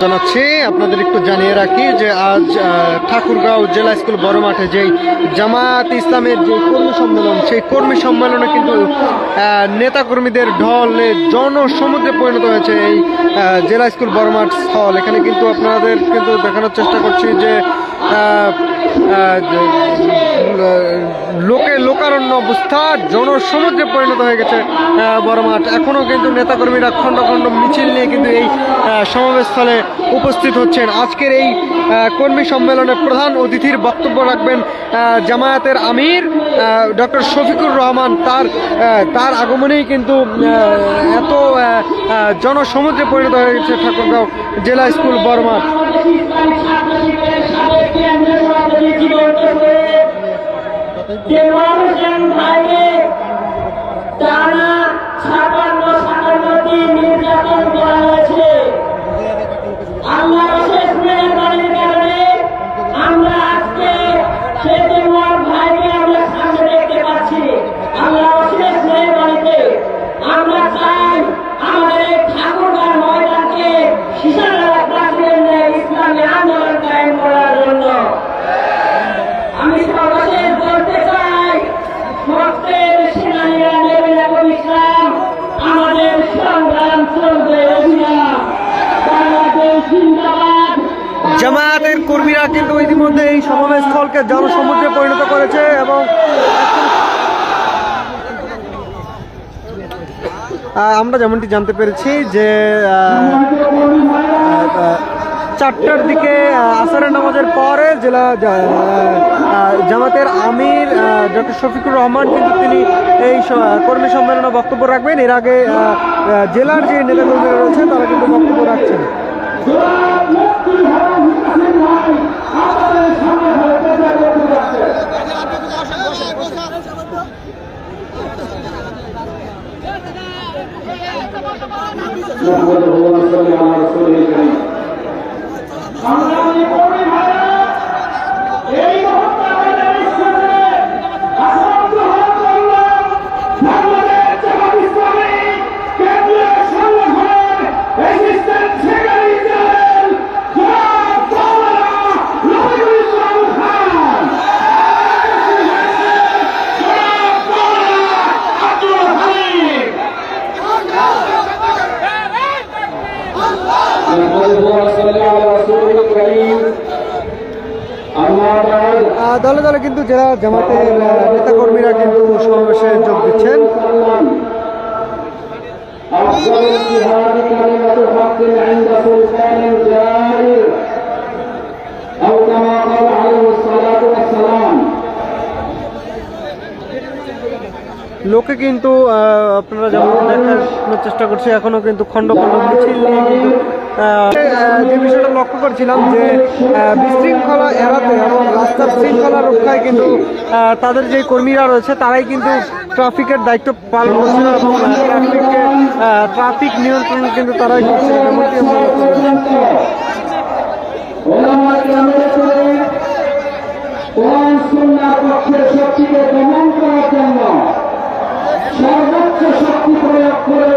জানাচ্ছি আপনাদের একটু জানিয়ে রাখি যে আজ ঠাকুরগাঁও জেলা স্কুল বড় মাঠে যেই জামায়াত ইসলামের যে কর্মী সম্মেলন, সেই কর্মী সম্মেলনে কিন্তু নেতাকর্মীদের ঢলে জনসমুদ্রে পরিণত হয়েছে এই জেলা স্কুল বড় মাঠ স্থল। এখানে কিন্তু আপনাদের কিন্তু দেখানোর চেষ্টা করছি যে লোকারণ্য অবস্থা, জনসমুদ্রে পরিণত হয়ে গেছে বড় মাঠ। এখনও কিন্তু নেতাকর্মীরা খণ্ড খণ্ড মিছিল নিয়ে কিন্তু এই সমাবেশস্থলে উপস্থিত হচ্ছেন। আজকের এই কর্মী সম্মেলনে প্রধান অতিথির বক্তব্য রাখবেন জামায়াতের আমির ডক্টর শফিকুর রহমান। তার আগমনেই কিন্তু এত জনসমুদ্রে পরিণত হয়ে গেছে ঠাকুরগাঁও জেলা স্কুল বড় মাঠ। জামায়াতের কর্মীরা কিন্তু ইতিমধ্যে এই সমাবেশ স্থলকে জনসমুদ্রে পরিণত করেছে এবং আমরা যেমনটি জানতে পেরেছি যে 4টার দিকে আসরের নামাজের পরে জেলা জামাতের আমির ডক্টর শফিকুর রহমান কিন্তু তিনি এই কর্মী সম্মেলনে বক্তব্য রাখবেন। এর আগে জেলার যে নেতাকর্মীরা রয়েছে তারা কিন্তু বক্তব্য রাখছেন। দলে দলে কিন্তু যারা জামাতের নেতাকর্মীরা কিন্তু সমাবেশে যোগ দিচ্ছেন। লোকে কিন্তু আপনারা যেমন দেখানোর চেষ্টা করছে, এখনো কিন্তু খণ্ড খণ্ড মিছিল নিয়ে কিন্তু যে বিষয়টা লক্ষ্য করছিলাম যে বিশৃঙ্খলা এড়াতে এবং রাস্তার শৃঙ্খলা রক্ষায় কিন্তু তাদের যে কর্মীরা রয়েছে তারাই কিন্তু ট্রাফিকের দায়িত্ব পালন করছে এবং ট্রাফিক নিয়ন্ত্রণ কিন্তু তারাই করছে। এমনটি সর্বোচ্চ শক্তি প্রয়োগ করে